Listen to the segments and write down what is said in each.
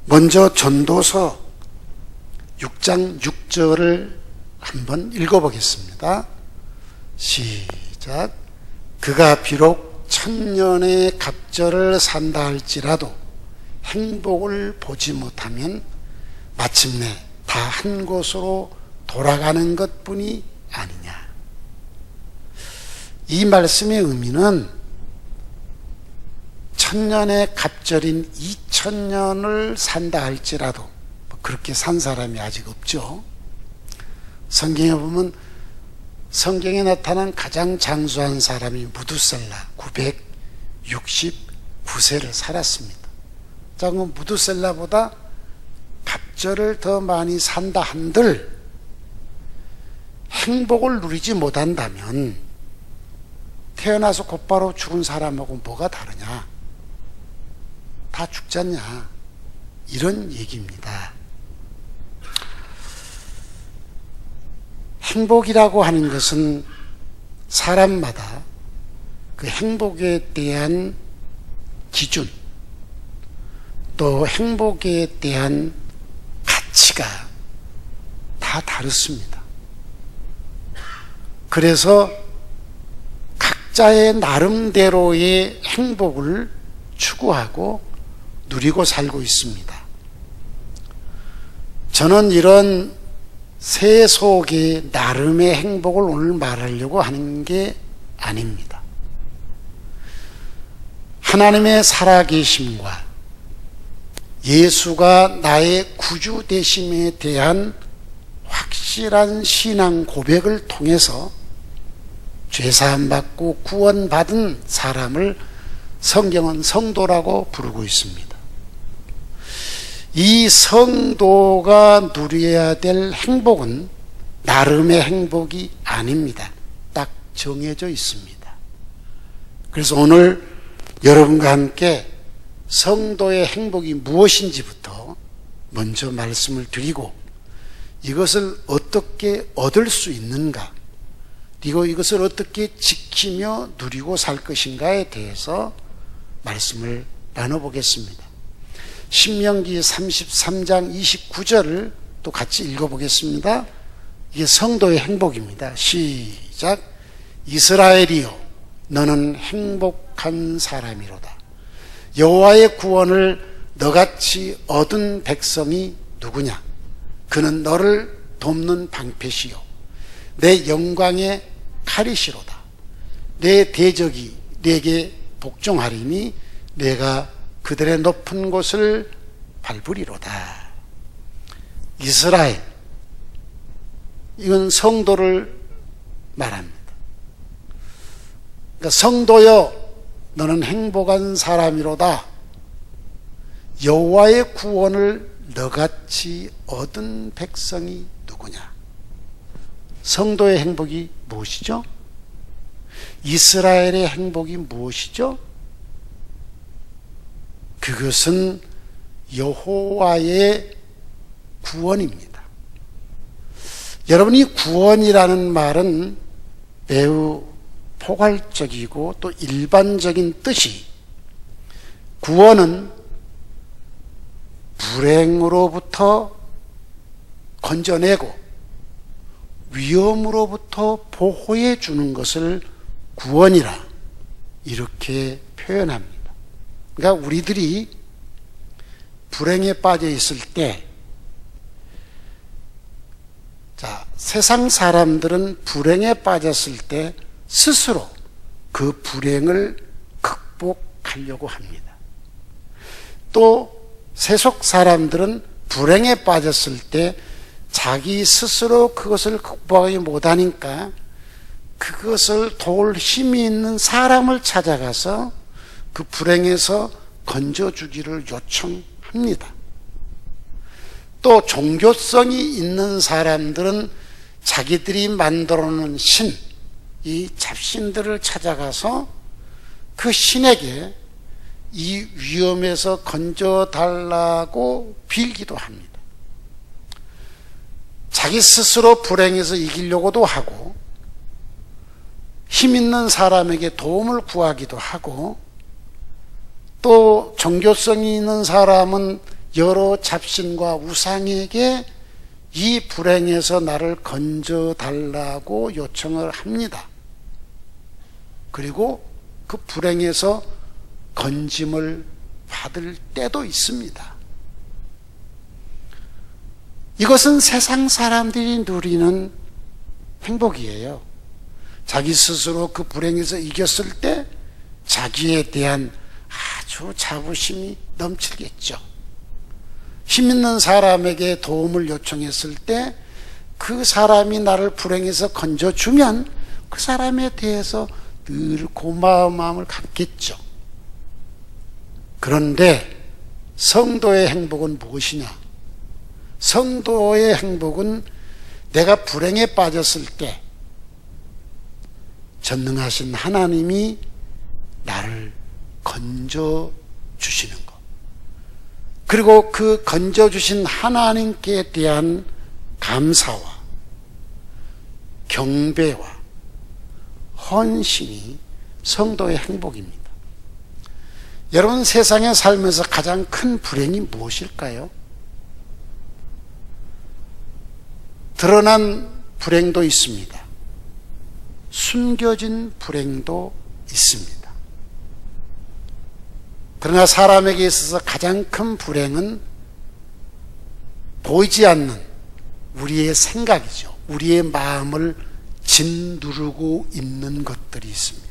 먼저 전도서 6장 6절을 한번 읽어보겠습니다. 시작. 그가 비록 천년의 갑절을 산다 할지라도 행복을 보지 못하면 마침내 다 한 곳으로 돌아가는 것뿐이 아니냐. 이 말씀의 의미는 천년의 갑절인 2000년을 산다 할지라도 그렇게 산 사람이 아직 없죠. 성경에 보면 성경에 나타난 가장 장수한 사람이 무두셀라 969세를 살았습니다. 자, 그럼 무두셀라보다 갑절을 더 많이 산다 한들 행복을 누리지 못한다면 태어나서 곧바로 죽은 사람하고 뭐가 다르냐? 다 죽지 않냐? 이런 얘기입니다. 행복이라고 하는 것은 사람마다 그 행복에 대한 기준, 또 행복에 대한 가치가 다 다릅니다. 그래서 각자의 나름대로의 행복을 추구하고 누리고 살고 있습니다. 저는 이런 세속의 나름의 행복을 오늘 말하려고 하는 게 아닙니다. 하나님의 살아계심과 예수가 나의 구주 되심에 대한 확실한 신앙 고백을 통해서 죄사함 받고 구원받은 사람을 성경은 성도라고 부르고 있습니다. 이 성도가 누려야 될 행복은 나름의 행복이 아닙니다. 딱 정해져 있습니다. 그래서 오늘 여러분과 함께 성도의 행복이 무엇인지부터 먼저 말씀을 드리고 이것을 어떻게 얻을 수 있는가, 그리고 이것을 어떻게 지키며 누리고 살 것인가에 대해서 말씀을 나눠보겠습니다. 신명기 33장 29절을 또 같이 읽어보겠습니다. 이게 성도의 행복입니다. 시작. 이스라엘이여 너는 행복한 사람이로다. 여호와의 구원을 너같이 얻은 백성이 누구냐? 그는 너를 돕는 방패시요 내 영광의 칼이시로다. 내 대적이 내게 복종하리니 내가 그들의 높은 곳을 밟으리로다. 이스라엘, 이건 성도를 말합니다. 그러니까 성도여 너는 행복한 사람이로다. 여호와의 구원을 너같이 얻은 백성이 누구냐? 성도의 행복이 무엇이죠? 이스라엘의 행복이 무엇이죠? 그것은 여호와의 구원입니다. 여러분이 구원이라는 말은 매우 포괄적이고 또 일반적인 뜻이, 구원은 불행으로부터 건져내고 위험으로부터 보호해 주는 것을 구원이라 이렇게 표현합니다. 그러니까 우리들이 불행에 빠져 있을 때, 자, 세상 사람들은 불행에 빠졌을 때 스스로 그 불행을 극복하려고 합니다. 또 세속 사람들은 불행에 빠졌을 때 자기 스스로 그것을 극복하지 못하니까 그것을 도울 힘이 있는 사람을 찾아가서 그 불행에서 건져주기를 요청합니다. 또 종교성이 있는 사람들은 자기들이 만들어 놓은 신, 이 잡신들을 찾아가서 그 신에게 이 위험에서 건져달라고 빌기도 합니다. 자기 스스로 불행해서 이기려고도 하고 힘 있는 사람에게 도움을 구하기도 하고 또 종교성이 있는 사람은 여러 잡신과 우상에게 이 불행에서 나를 건져달라고 요청을 합니다. 그리고 그 불행에서 건짐을 받을 때도 있습니다. 이것은 세상 사람들이 누리는 행복이에요. 자기 스스로 그 불행에서 이겼을 때 자기에 대한 아주 자부심이 넘치겠죠. 힘 있는 사람에게 도움을 요청했을 때 그 사람이 나를 불행에서 건져주면 그 사람에 대해서 늘 고마운 마음을 갖겠죠. 그런데 성도의 행복은 무엇이냐? 성도의 행복은 내가 불행에 빠졌을 때 전능하신 하나님이 나를 건져주시는 것, 그리고 그 건져주신 하나님께 대한 감사와 경배와 헌신이 성도의 행복입니다. 여러분, 세상에 살면서 가장 큰 불행이 무엇일까요? 드러난 불행도 있습니다. 숨겨진 불행도 있습니다. 그러나 사람에게 있어서 가장 큰 불행은 보이지 않는 우리의 생각이죠. 우리의 마음을 짓누르고 있는 것들이 있습니다.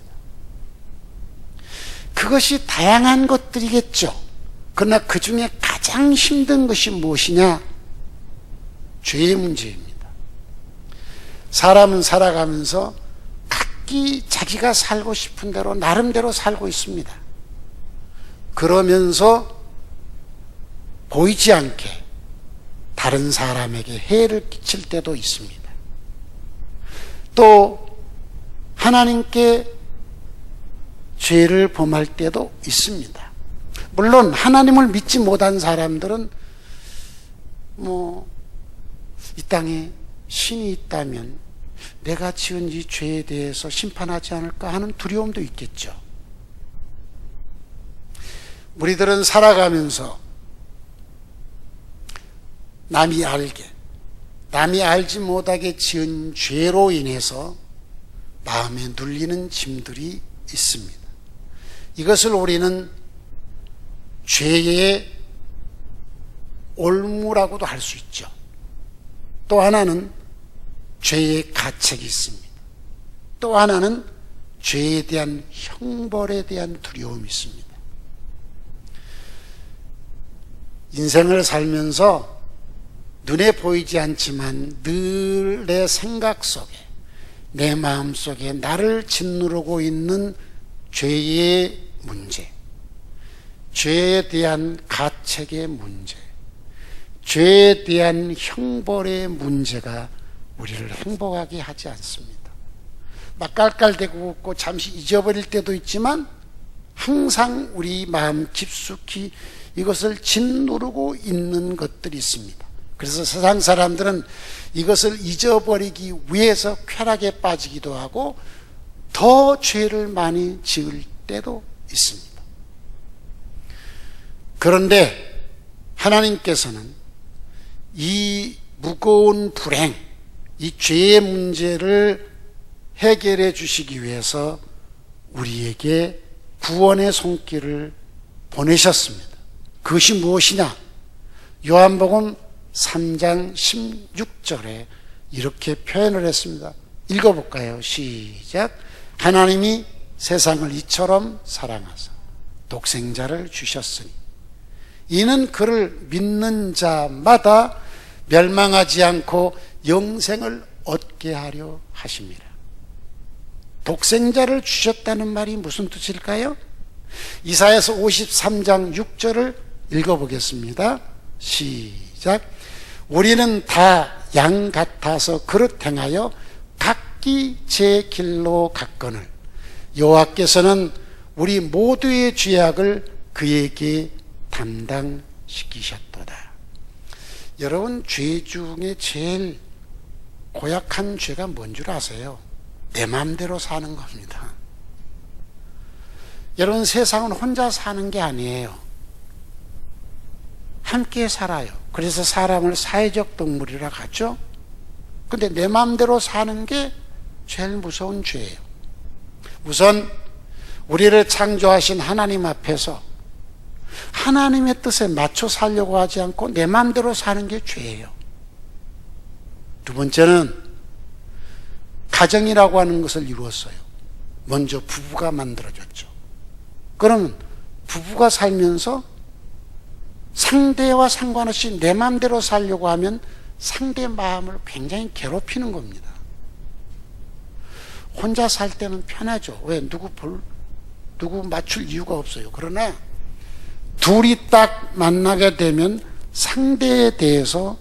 그것이 다양한 것들이겠죠. 그러나 그 중에 가장 힘든 것이 무엇이냐? 죄의 문제입니다. 사람은 살아가면서 각기 자기가 살고 싶은 대로 나름대로 살고 있습니다. 그러면서 보이지 않게 다른 사람에게 해를 끼칠 때도 있습니다. 또 하나님께 죄를 범할 때도 있습니다. 물론 하나님을 믿지 못한 사람들은 이 땅에 신이 있다면 내가 지은 이 죄에 대해서 심판하지 않을까 하는 두려움도 있겠죠. 우리들은 살아가면서 남이 알지 못하게 지은 죄로 인해서 마음에 눌리는 짐들이 있습니다. 이것을 우리는 죄의 올무라고도 할 수 있죠. 또 하나는 죄의 가책이 있습니다. 또 하나는 죄에 대한 형벌에 대한 두려움이 있습니다. 인생을 살면서 눈에 보이지 않지만 늘 내 생각 속에, 내 마음 속에 나를 짓누르고 있는 죄의 문제, 죄에 대한 가책의 문제, 죄에 대한 형벌의 문제가 우리를 행복하게 하지 않습니다. 막 깔깔대고 웃고 잠시 잊어버릴 때도 있지만 항상 우리 마음 깊숙이 이것을 짓누르고 있는 것들이 있습니다. 그래서 세상 사람들은 이것을 잊어버리기 위해서 쾌락에 빠지기도 하고 더 죄를 많이 지을 때도 있습니다. 그런데 하나님께서는 이 무거운 불행, 이 죄의 문제를 해결해 주시기 위해서 우리에게 구원의 손길을 보내셨습니다. 그것이 무엇이냐? 요한복음 3장 16절에 이렇게 표현을 했습니다. 읽어볼까요? 시작. 하나님이 세상을 이처럼 사랑하사 독생자를 주셨으니 이는 그를 믿는 자마다 멸망하지 않고 영생을 얻게 하려 하심이라. 독생자를 주셨다는 말이 무슨 뜻일까요? 이사야서 53장 6절을 읽어보겠습니다. 시작. 우리는 다 양 같아서 그릇 행하여 각기 제 길로 갔거늘 여호와께서는 우리 모두의 죄악을 그에게 담당시키셨도다. 여러분, 죄 중에 제일 고약한 죄가 뭔 줄 아세요? 내 마음대로 사는 겁니다. 여러분, 세상은 혼자 사는 게 아니에요. 함께 살아요. 그래서 사람을 사회적 동물이라 하죠. 근데 내 마음대로 사는 게 제일 무서운 죄예요. 우선 우리를 창조하신 하나님 앞에서 하나님의 뜻에 맞춰 살려고 하지 않고 내 마음대로 사는 게 죄예요. 두 번째는 가정이라고 하는 것을 이루었어요. 먼저 부부가 만들어졌죠. 그러면 부부가 살면서 상대와 상관없이 내 마음대로 살려고 하면 상대 마음을 굉장히 괴롭히는 겁니다. 혼자 살 때는 편하죠. 왜? 누구 맞출 이유가 없어요. 그러나 둘이 딱 만나게 되면 상대에 대해서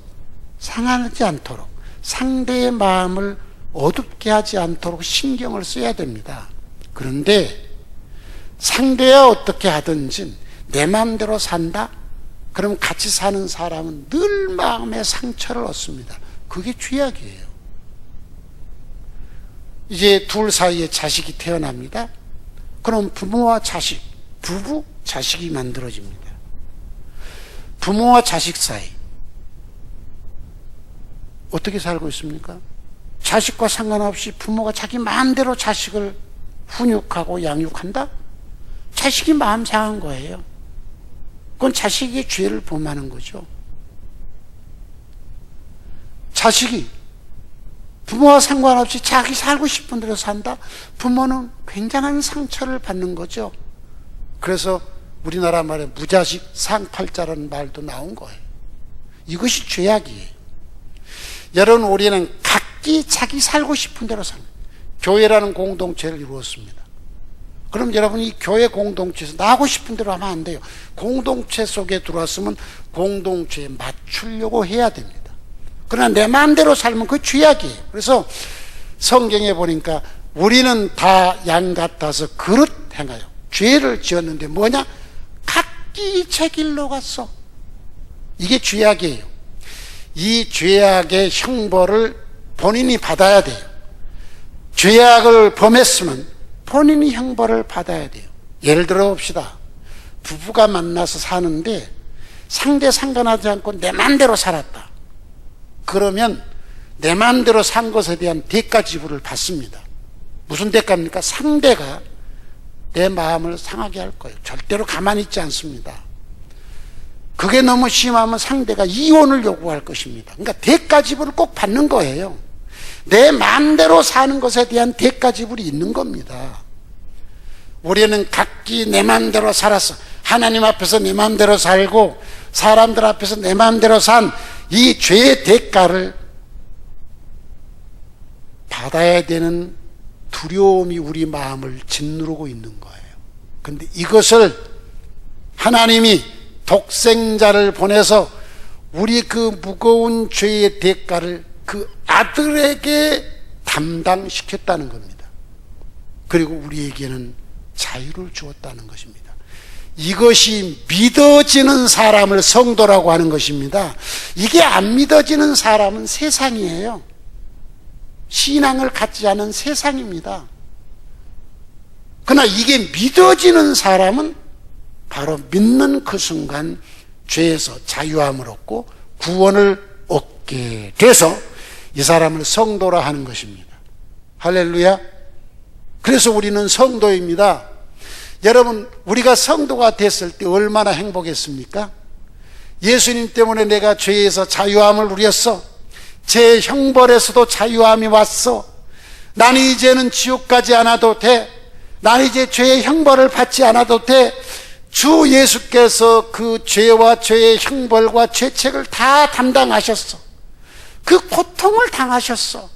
상하지 않도록, 상대의 마음을 어둡게 하지 않도록 신경을 써야 됩니다. 그런데 상대야 어떻게 하든지 내 마음대로 산다? 그럼 같이 사는 사람은 늘 마음의 상처를 얻습니다. 그게 죄악이에요. 이제 둘 사이에 자식이 태어납니다. 그럼 부모와 자식, 부부, 자식이 만들어집니다. 부모와 자식 사이 어떻게 살고 있습니까? 자식과 상관없이 부모가 자기 마음대로 자식을 훈육하고 양육한다? 자식이 마음 상한 거예요. 그건 자식의 죄를 범하는 거죠. 자식이 부모와 상관없이 자기 살고 싶은 대로 산다? 부모는 굉장한 상처를 받는 거죠. 그래서 우리나라 말에 무자식 상팔자라는 말도 나온 거예요. 이것이 죄악이에요. 여러분, 우리는 각기 자기 살고 싶은 대로 사는 교회라는 공동체를 이루었습니다. 그럼 여러분이 교회 공동체에서 나 하고 싶은 대로 하면 안 돼요. 공동체 속에 들어왔으면 공동체에 맞추려고 해야 됩니다. 그러나 내 마음대로 살면 그게 죄악이에요. 그래서 성경에 보니까 우리는 다 양 같아서 그릇 행하여 죄를 지었는데 뭐냐? 각기 제 길로 갔어. 이게 죄악이에요. 이 죄악의 형벌을 본인이 받아야 돼요. 죄악을 범했으면 본인이 형벌을 받아야 돼요. 예를 들어 봅시다. 부부가 만나서 사는데 상대 상관하지 않고 내 마음대로 살았다. 그러면 내 마음대로 산 것에 대한 대가 지불을 받습니다. 무슨 대가입니까? 상대가 내 마음을 상하게 할 거예요. 절대로 가만히 있지 않습니다. 그게 너무 심하면 상대가 이혼을 요구할 것입니다. 그러니까 대가 지불을 꼭 받는 거예요. 내 마음대로 사는 것에 대한 대가 지불이 있는 겁니다. 우리는 각기 내 마음대로 살았어. 하나님 앞에서 내 마음대로 살고 사람들 앞에서 내 마음대로 산 이 죄의 대가를 받아야 되는 두려움이 우리 마음을 짓누르고 있는 거예요. 그런데 이것을 하나님이 독생자를 보내서 우리 그 무거운 죄의 대가를 그 아들에게 담당시켰다는 겁니다. 그리고 우리에게는 자유를 주었다는 것입니다. 이것이 믿어지는 사람을 성도라고 하는 것입니다. 이게 안 믿어지는 사람은 세상이에요. 신앙을 갖지 않은 세상입니다. 그러나 이게 믿어지는 사람은 바로 믿는 그 순간 죄에서 자유함을 얻고 구원을 얻게 돼서 이 사람을 성도라 하는 것입니다. 할렐루야. 그래서 우리는 성도입니다. 여러분, 우리가 성도가 됐을 때 얼마나 행복했습니까? 예수님 때문에 내가 죄에서 자유함을 누렸어. 제 형벌에서도 자유함이 왔어. 나는 이제는 지옥 가지 않아도 돼. 나는 이제 죄의 형벌을 받지 않아도 돼. 주 예수께서 그 죄와 죄의 형벌과 죄책을 다 담당하셨어. 그 고통을 당하셨어.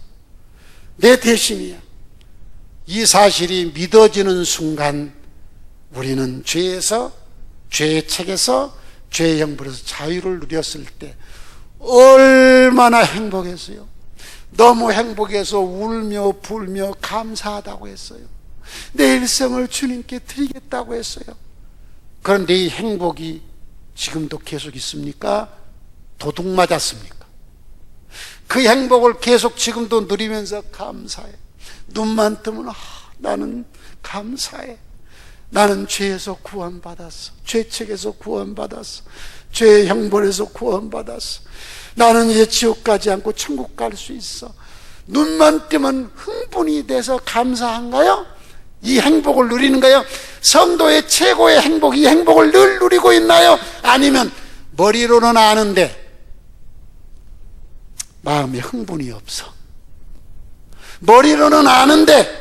내 대신이야. 이 사실이 믿어지는 순간 우리는 죄에서, 죄의 책에서, 죄의 형벌에서 자유를 누렸을 때 얼마나 행복했어요. 너무 행복해서 울며 불며 감사하다고 했어요. 내 일생을 주님께 드리겠다고 했어요. 그런데 이 행복이 지금도 계속 있습니까? 도둑 맞았습니까? 그 행복을 계속 지금도 누리면서 감사해. 눈만 뜨면 나는 감사해. 나는 죄에서 구원받았어. 죄책에서 구원받았어. 죄의 형벌에서 구원받았어. 나는 이제 지옥 가지 않고 천국 갈 수 있어. 눈만 뜨면 흥분이 돼서 감사한가요? 이 행복을 누리는가요? 성도의 최고의 행복, 이 행복을 늘 누리고 있나요? 아니면 머리로는 아는데 마음에 흥분이 없어. 머리로는 아는데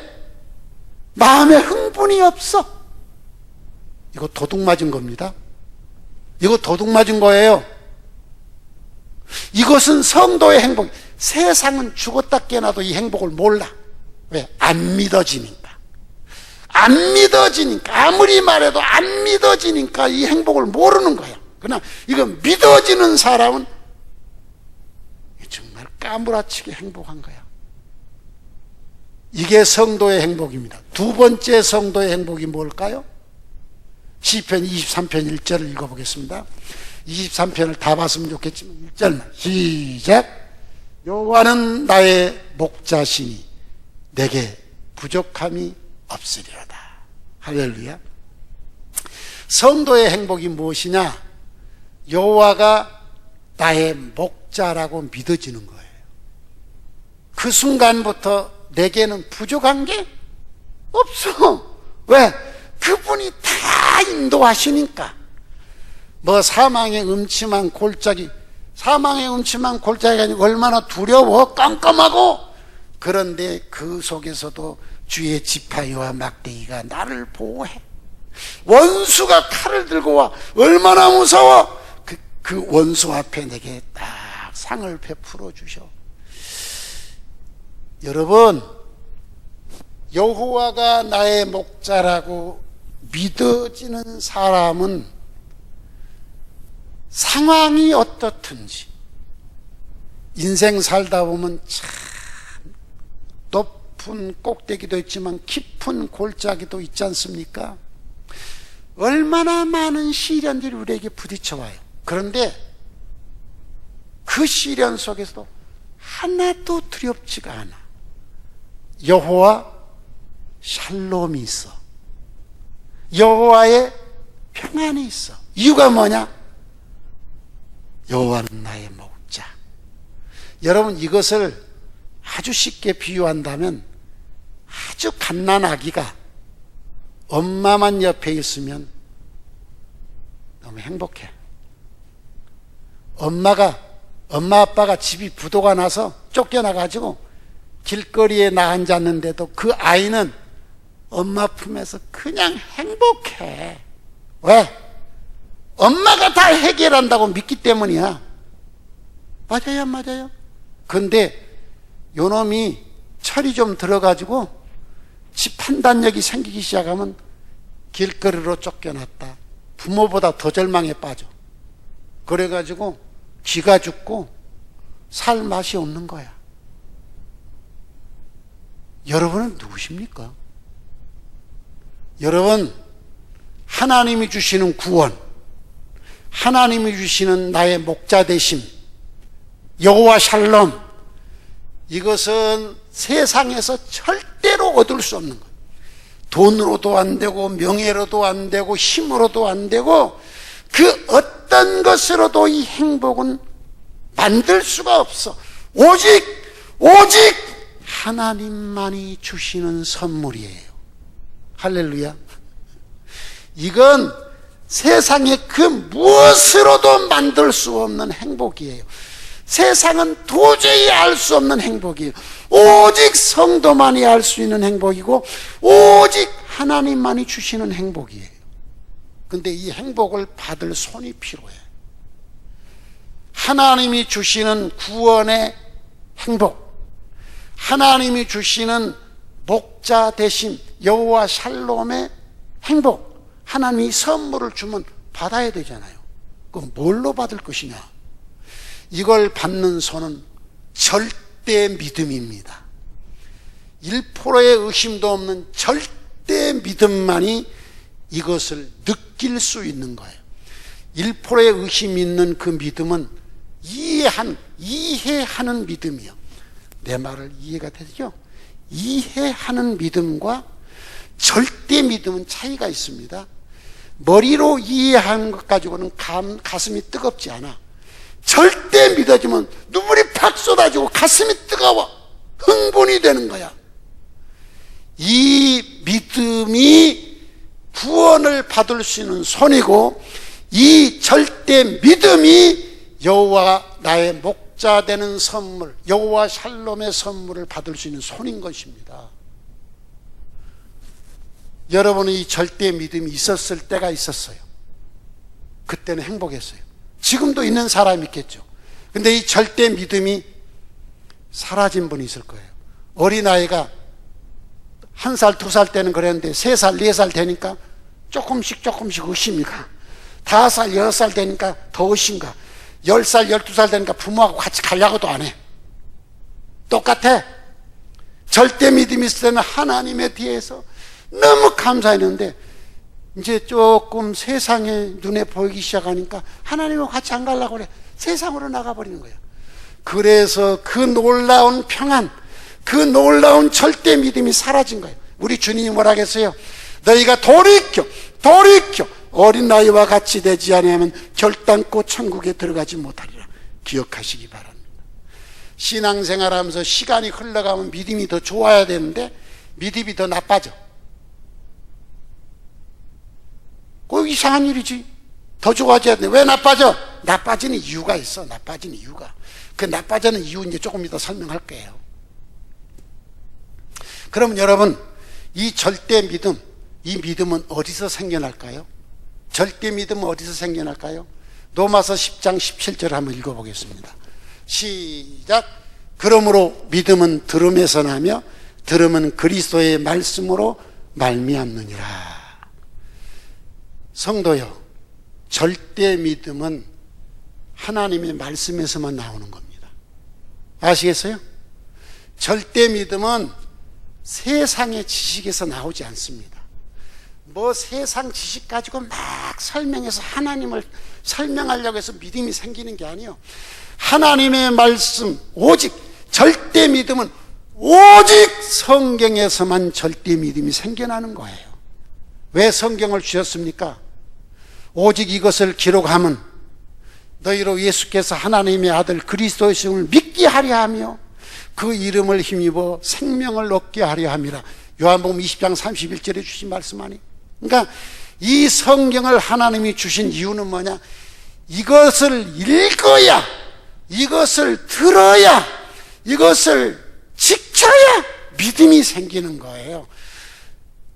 마음에 흥분이 없어. 이거 도둑 맞은 겁니다. 이거 도둑 맞은 거예요. 이것은 성도의 행복. 세상은 죽었다 깨어나도 이 행복을 몰라. 왜? 안 믿어지니까. 안 믿어지니까. 아무리 말해도 안 믿어지니까 이 행복을 모르는 거야. 그러나 이거 믿어지는 사람은 정말 까무라치게 행복한 거야. 이게 성도의 행복입니다. 두 번째 성도의 행복이 뭘까요? 시편 23편 1절을 읽어보겠습니다. 23편을 다 봤으면 좋겠지만 1절만 시작. 여호와는 나의 목자시니 내게 부족함이 없으리로다. 할렐루야. 성도의 행복이 무엇이냐? 여호와가 나의 목자라고 믿어지는 거예요. 그 순간부터 내게는 부족한 게 없어. 왜? 그분이 다 인도하시니까. 뭐 사망의 음침한 골짜기, 사망의 음침한 골짜기가 아니고 얼마나 두려워 깜깜하고, 그런데 그 속에서도 주의 지팡이와 막대기가 나를 보호해. 원수가 칼을 들고 와. 얼마나 무서워. 그 원수 앞에 내게 딱 상을 베풀어 주셔. 여러분, 여호와가 나의 목자라고 믿어지는 사람은 상황이 어떻든지, 인생 살다 보면 참 높은 꼭대기도 있지만 깊은 골짜기도 있지 않습니까? 얼마나 많은 시련들이 우리에게 부딪혀와요. 그런데 그 시련 속에서도 하나도 두렵지가 않아. 여호와 샬롬이 있어. 여호와의 평안이 있어. 이유가 뭐냐? 여호와는 나의 목자. 여러분, 이것을 아주 쉽게 비유한다면, 아주 갓난아기가 엄마만 옆에 있으면 너무 행복해. 엄마 아빠가 집이 부도가 나서 쫓겨나가지고 길거리에 나 앉았는데도 그 아이는 엄마 품에서 그냥 행복해. 왜? 엄마가 다 해결한다고 믿기 때문이야. 맞아요, 맞아요. 근데 요놈이 철이 좀 들어가지고 집 판단력이 생기기 시작하면 길거리로 쫓겨났다. 부모보다 더 절망에 빠져. 그래가지고 기가 죽고 살 맛이 없는 거야. 여러분은 누구십니까? 여러분, 하나님이 주시는 구원, 하나님이 주시는 나의 목자 되심, 여호와 샬롬, 이것은 세상에서 절대로 얻을 수 없는 것. 돈으로도 안 되고 명예로도 안 되고 힘으로도 안 되고 그 어떤 것으로도 이 행복은 만들 수가 없어. 오직 하나님만이 주시는 선물이에요. 할렐루야. 이건 세상의 그 무엇으로도 만들 수 없는 행복이에요. 세상은 도저히 알 수 없는 행복이에요. 오직 성도만이 알 수 있는 행복이고 오직 하나님만이 주시는 행복이에요. 근데 이 행복을 받을 손이 필요해. 하나님이 주시는 구원의 행복, 하나님이 주시는 목자 대신 여호와 샬롬의 행복, 하나님이 선물을 주면 받아야 되잖아요. 그럼 뭘로 받을 것이냐? 이걸 받는 손은 절대 믿음입니다. 1%의 의심도 없는 절대 믿음만이 이것을 느낄 수 있는 거예요. 1%의 의심이 있는 그 믿음은 이해하는 믿음이요. 내 말을 이해가 되죠? 이해하는 믿음과 절대 믿음은 차이가 있습니다. 머리로 이해하는 것 가지고는 가슴이 뜨겁지 않아. 절대 믿어지면 눈물이 팍 쏟아지고 가슴이 뜨거워. 흥분이 되는 거야. 이 믿음이 구원을 받을 수 있는 손이고, 이 절대 믿음이 여호와 나의 목자 되는 선물, 여호와 샬롬의 선물을 받을 수 있는 손인 것입니다. 여러분은 이 절대 믿음이 있었을 때가 있었어요. 그때는 행복했어요. 지금도 있는 사람이 있겠죠. 근데 이 절대 믿음이 사라진 분이 있을 거예요. 어린아이가 1살, 2살 때는 그랬는데 3살, 4살 되니까 조금씩 의심이 가. 5살, 6살 되니까 더 의심 가. 10살, 12살 되니까 부모하고 같이 가려고도 안 해. 똑같아. 절대 믿음이 있을 때는 하나님에 대해서 너무 감사했는데, 이제 조금 세상에 눈에 보이기 시작하니까 하나님하고 같이 안 가려고 그래. 세상으로 나가버리는 거예요. 그래서 그 놀라운 평안, 그 놀라운 절대 믿음이 사라진 거예요. 우리 주님이 뭐라 했어요? 너희가 돌이켜 어린 나이와 같이 되지 아니하면 결단코 천국에 들어가지 못하리라. 기억하시기 바랍니다. 신앙생활하면서 시간이 흘러가면 믿음이 더 좋아야 되는데 믿음이 더 나빠져. 꼭 이상한 일이지. 더 좋아져야 돼. 왜 나빠져? 나빠지는 이유가 있어. 나빠지는 이유가. 그 나빠지는 이유 이제 조금 이따 설명할 거예요. 그럼 여러분, 이 절대 믿음, 이 믿음은 어디서 생겨날까요? 절대 믿음은 어디서 생겨날까요? 로마서 10장 17절 한번 읽어보겠습니다. 시작. 그러므로 믿음은 들음에서 나며 들음은 그리스도의 말씀으로 말미암느니라. 성도여, 절대 믿음은 하나님의 말씀에서만 나오는 겁니다. 아시겠어요? 절대 믿음은 세상의 지식에서 나오지 않습니다. 뭐 세상 지식 가지고 막 설명해서 하나님을 설명하려고 해서 믿음이 생기는 게 아니에요. 하나님의 말씀, 오직 절대 믿음은 오직 성경에서만 절대 믿음이 생겨나는 거예요. 왜 성경을 주셨습니까? 오직 이것을 기록하면 너희로 예수께서 하나님의 아들 그리스도이심을 믿게 하려 하며 그 이름을 힘입어 생명을 얻게 하려 함이라. 요한복음 20장 31절에 주신 말씀 아니에요? 그러니까 이 성경을 하나님이 주신 이유는 뭐냐? 이것을 읽어야, 이것을 들어야, 이것을 지켜야 믿음이 생기는 거예요.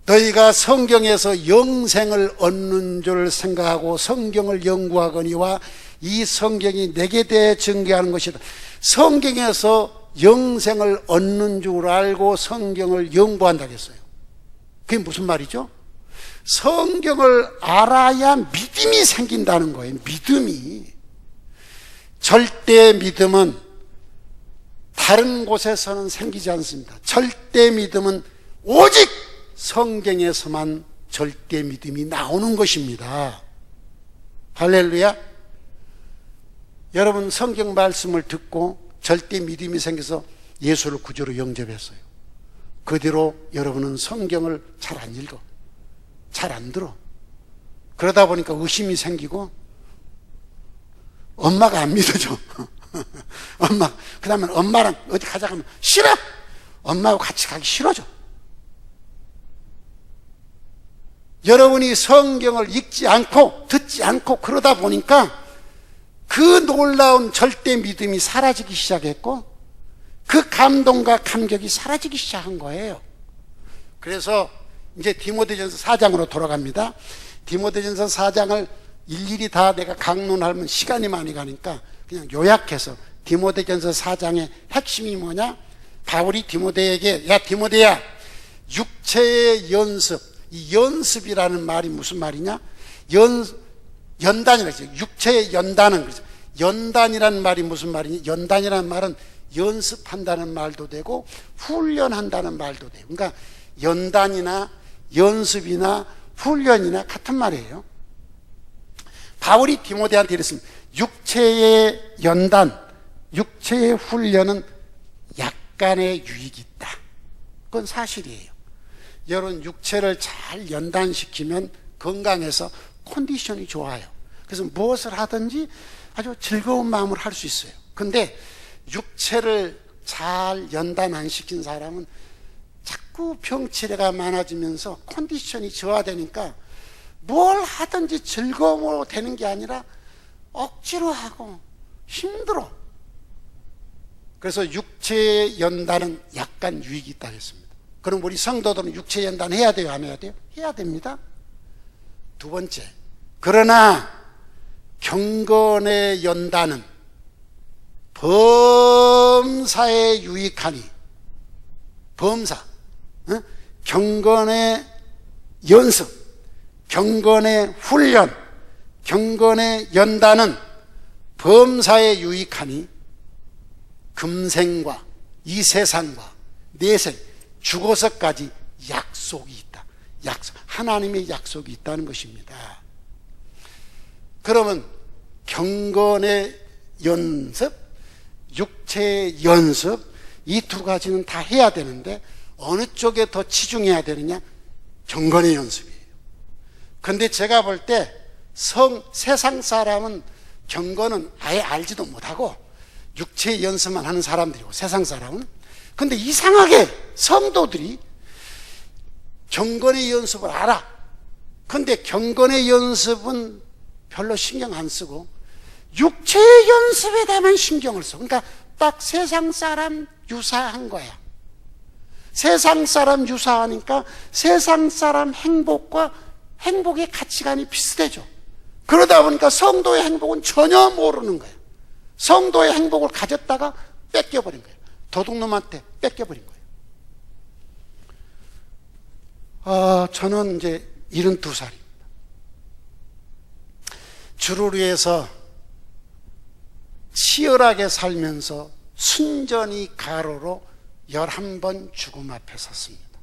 너희가 성경에서 영생을 얻는 줄 생각하고 성경을 연구하거니와 이 성경이 내게 대해 증거하는 것이다. 성경에서 영생을 얻는 줄 알고 성경을 연구한다고 했어요. 그게 무슨 말이죠? 성경을 알아야 믿음이 생긴다는 거예요. 믿음이. 절대 믿음은 다른 곳에서는 생기지 않습니다. 절대 믿음은 오직 성경에서만 절대 믿음이 나오는 것입니다. 할렐루야. 여러분, 성경 말씀을 듣고 절대 믿음이 생겨서 예수를 구주로 영접했어요. 그 뒤로 여러분은 성경을 잘 안 읽어, 잘 안 들어. 그러다 보니까 의심이 생기고 엄마가 안 믿어줘. 엄마, 그 다음에 엄마랑 어디 가자 하면 싫어. 엄마하고 같이 가기 싫어져. 여러분이 성경을 읽지 않고 듣지 않고 그러다 보니까 그 놀라운 절대 믿음이 사라지기 시작했고 그 감동과 감격이 사라지기 시작한 거예요. 그래서 이제 디모데전서 4장으로 돌아갑니다. 디모데전서 4장을 일일이 다 내가 강론하면 시간이 많이 가니까 그냥 요약해서 디모데전서 4장의 핵심이 뭐냐? 바울이 디모데에게, 야 디모데야, 육체의 연습, 이 연습이라는 말이 무슨 말이냐? 연단이라고 했어요. 육체의 연단은 그렇죠. 연단이라는 말이 무슨 말이냐? 연단이라는 말은 연습한다는 말도 되고 훈련한다는 말도 돼요. 그러니까 연단이나 연습이나 훈련이나 같은 말이에요. 바울이 디모데한테 이랬습니다. 육체의 연단, 육체의 훈련은 약간의 유익이 있다. 그건 사실이에요. 여러분, 육체를 잘 연단시키면 건강해서 컨디션이 좋아요. 그래서 무엇을 하든지 아주 즐거운 마음으로 할 수 있어요. 근데 육체를 잘 연단 안 시킨 사람은 자꾸 병치레가 많아지면서 컨디션이 저하되니까 뭘 하든지 즐거움으로 되는 게 아니라 억지로 하고 힘들어. 그래서 육체 연단은 약간 유익이 있다 했습니다. 그럼 우리 성도들은 육체 연단 해야 돼요, 안 해야 돼요? 해야 됩니다. 두 번째, 그러나 경건의 연단은 범사에 유익하니, 범사, 경건의 연습, 경건의 훈련, 경건의 연단은 범사에 유익하니 금생과 이 세상과 내생, 죽어서까지 약속이 있다. 약속, 하나님의 약속이 있다는 것입니다. 그러면 경건의 연습, 육체의 연습, 이 두 가지는 다 해야 되는데 어느 쪽에 더 치중해야 되느냐? 경건의 연습이에요. 근데 제가 볼 때 세상 사람은 경건은 아예 알지도 못하고 육체의 연습만 하는 사람들이고, 세상 사람은. 근데 이상하게 성도들이 경건의 연습을 알아. 근데 경건의 연습은 별로 신경 안 쓰고 육체의 연습에 대한 신경을 써. 그러니까 딱 세상 사람 유사한 거야. 세상 사람 유사하니까 세상 사람 행복과 행복의 가치관이 비슷해져. 그러다 보니까 성도의 행복은 전혀 모르는 거야. 성도의 행복을 가졌다가 뺏겨버린 거예요. 도둑놈한테 뺏겨버린 거예요. 저는 이제 72살입니다. 주를 위해서 치열하게 살면서 순전히 가로로 11번 죽음 앞에 섰습니다.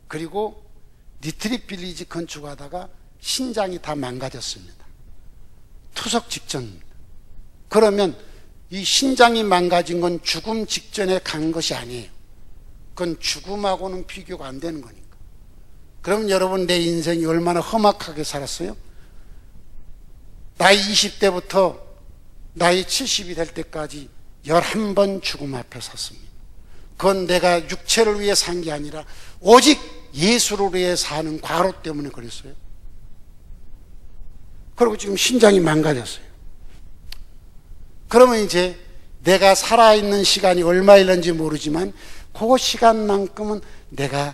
그리고 리트릿 빌리지 건축하다가 신장이 다 망가졌습니다. 투석 직전입니다. 그러면 이 신장이 망가진 건 죽음 직전에 간 것이 아니에요. 그건 죽음하고는 비교가 안 되는 거니까. 그럼 여러분, 내 인생이 얼마나 험악하게 살았어요? 나이 20대부터 나이 70이 될 때까지 11번 죽음 앞에 섰습니다. 그건 내가 육체를 위해 산 게 아니라 오직 예수를 위해 사는 과로 때문에 그랬어요. 그리고 지금 신장이 망가졌어요. 그러면 이제 내가 살아있는 시간이 얼마 있는지 모르지만 그 시간만큼은 내가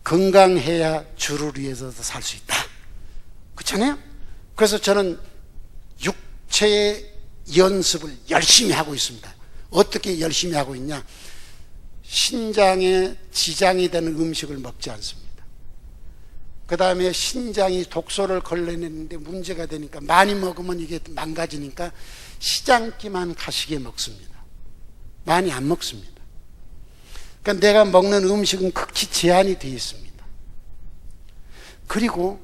건강해야 주를 위해서도 살 수 있다. 그렇잖아요? 그래서 저는 육체의 연습을 열심히 하고 있습니다. 어떻게 열심히 하고 있냐? 신장에 지장이 되는 음식을 먹지 않습니다. 그 다음에 신장이 독소를 걸러내는데 문제가 되니까, 많이 먹으면 이게 망가지니까 시장기만 가시게 먹습니다. 많이 안 먹습니다. 그러니까 내가 먹는 음식은 극히 제한이 되어 있습니다. 그리고